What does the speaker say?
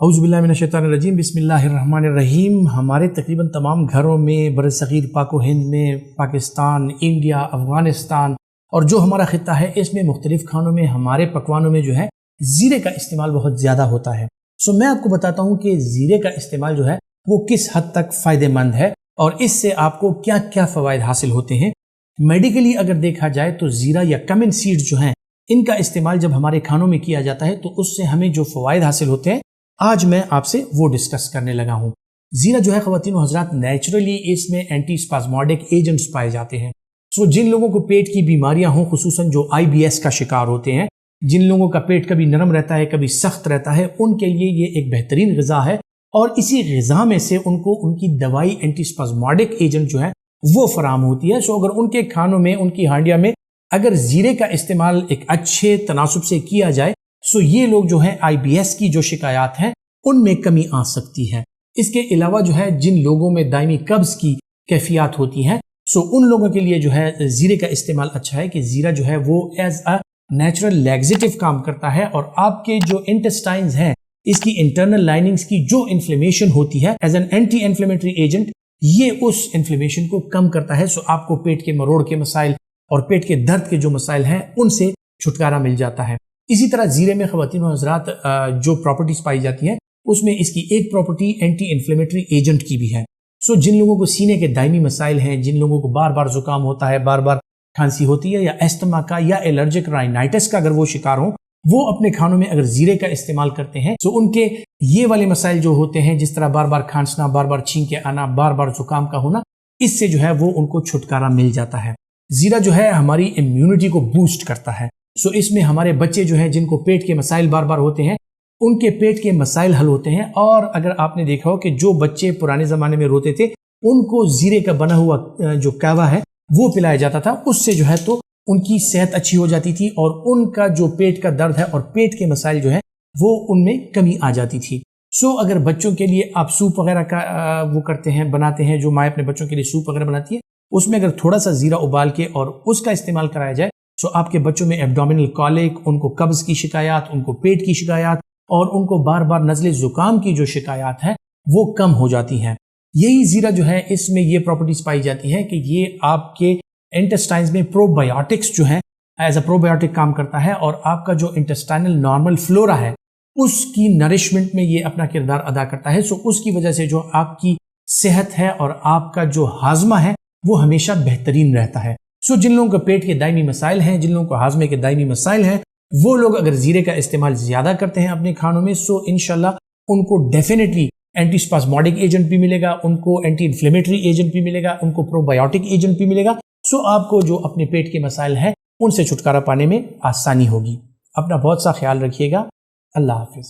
اعوذ باللہ من الشیطان الرجیم، بسم اللہ الرحمن الرحیم۔ ہمارے تقریباً تمام گھروں میں برصغیر پاک و ہند میں، پاکستان، انڈیا، افغانستان اور جو ہمارا خطہ ہے اس میں مختلف کھانوں میں، ہمارے پکوانوں میں جو ہے زیرے کا استعمال بہت زیادہ ہوتا ہے۔ میں آپ کو بتاتا ہوں کہ زیرے کا استعمال جو ہے وہ کس حد تک فائدہ مند ہے اور اس سے آپ کو کیا کیا فوائد حاصل ہوتے ہیں۔ میڈیکلی اگر دیکھا جائے تو زیرہ یا کمن سیڈ جو ہیں ان کا استعمال جب ہمارے کھانوں میں کیا جاتا ہے تو اس سے ہمیں جو فوائد حاصل ہوتے ہیں آج میں آپ سے وہ ڈسکس کرنے لگا ہوں۔ زیرہ جو ہے خواتین و حضرات نیچرلی اس میں اینٹی اسپازموڈک ایجنٹس پائے جاتے ہیں۔ جن لوگوں کو پیٹ کی بیماریاں ہوں، خصوصاً جو IBS کا شکار ہوتے ہیں، جن لوگوں کا پیٹ کبھی نرم رہتا ہے کبھی سخت رہتا ہے، ان کے لیے یہ ایک بہترین غذا ہے اور اسی غذا میں سے ان کو ان کی دوائی اینٹی اسپازموڈک ایجنٹ جو ہے وہ فراہم ہوتی ہے۔ اگر ان کے کھانوں میں، ان کی ہانڈیا میں اگر زیرے کا استعمال ایک اچھے تناسب سے کیا جائے یہ لوگ جو ہیں IBS کی جو شکایات ہیں ان میں کمی آ سکتی ہے۔ اس کے علاوہ جو ہے جن لوگوں میں دائمی قبض کی کیفیات ہوتی ہیں ان لوگوں کے لیے جو ہے زیرے کا استعمال اچھا ہے کہ زیرہ جو ہے وہ ایز اے نیچرل لیگزیٹو کام کرتا ہے اور آپ کے جو انٹسٹائنز ہیں، اس کی انٹرنل لائننگز کی جو انفلیمیشن ہوتی ہے as an entity inflammatory agent, یہ اس انفلیمیشن کو کم کرتا ہے۔ آپ کو پیٹ کے مروڑ کے مسائل اور پیٹ کے درد کے جو مسائل ہیں ان سے چھٹکارا مل جاتا ہے۔ اسی طرح زیرے میں خواتین و حضرات جو پراپرٹیز پائی جاتی ہیں اس میں اس کی ایک پراپرٹی اینٹی انفلیمیٹری ایجنٹ کی بھی ہے۔ جن لوگوں کو سینے کے دائمی مسائل ہیں، جن لوگوں کو بار بار زکام ہوتا ہے، بار بار کھانسی ہوتی ہے، یا ایستما کا یا الرجک رائنائٹس کا اگر وہ شکار ہوں، وہ اپنے کھانوں میں اگر زیرے کا استعمال کرتے ہیں ان کے یہ والے مسائل جو ہوتے ہیں، جس طرح بار بار کھانسنا، بار بار چھینک کے آنا، بار بار زکام کا ہونا، اس سے جو ہے وہ ان کو چھٹکارا مل جاتا ہے۔ زیرہ جو ہے ہماری امیونٹی کو بوسٹ کرتا ہے۔ اس میں ہمارے بچے جو ہیں جن کو پیٹ کے مسائل بار بار ہوتے ہیں ان کے پیٹ کے مسائل حل ہوتے ہیں۔ اور اگر آپ نے دیکھا ہو کہ جو بچے پرانے زمانے میں روتے تھے ان کو زیرے کا بنا ہوا جو کہوا ہے وہ پلایا جاتا تھا، اس سے جو ہے تو ان کی صحت اچھی ہو جاتی تھی اور ان کا جو پیٹ کا درد ہے اور پیٹ کے مسائل جو ہے وہ ان میں کمی آ جاتی تھی۔ اگر بچوں کے لیے آپ سوپ وغیرہ کا وہ کرتے ہیں، بناتے ہیں، جو مائیں اپنے بچوں کے لیے سوپ وغیرہ بناتی ہے، اس میں اگر تھوڑا سا زیرہ ابال کے اور اس کا استعمال کرایا جائے آپ کے بچوں میں ایبڈومینل کالک، ان کو قبض کی شکایات، ان کو پیٹ کی شکایات اور ان کو بار بار نزلے زکام کی جو شکایات ہیں وہ کم ہو جاتی ہیں۔ یہی زیرہ جو ہے اس میں یہ پراپرٹیز پائی جاتی ہیں کہ یہ آپ کے انٹسٹائنز میں پروبایوٹکس جو ہیں ایز اے پروبایوٹک کام کرتا ہے اور آپ کا جو انٹسٹائنل نارمل فلورا ہے اس کی نرشمنٹ میں یہ اپنا کردار ادا کرتا ہے۔ اس کی وجہ سے جو آپ کی صحت ہے اور آپ کا جو ہاضمہ ہے وہ ہمیشہ بہترین رہتا ہے۔ جن لوگوں کو پیٹ کے دائمی مسائل ہیں، جن لوگوں کو ہاضمے کے دائمی مسائل ہیں، وہ لوگ اگر زیرے کا استعمال زیادہ کرتے ہیں اپنے کھانوں میں انشاءاللہ ان کو ڈیفینیٹلی اینٹی اسپازموڈک ایجنٹ بھی ملے گا، ان کو اینٹی انفلیمیٹری ایجنٹ بھی ملے گا، ان کو پروبایوٹک ایجنٹ بھی ملے گا۔ آپ کو جو اپنے پیٹ کے مسائل ہیں ان سے چھٹکارا پانے میں آسانی ہوگی۔ اپنا بہت سا خیال رکھیے گا۔ اللہ حافظ۔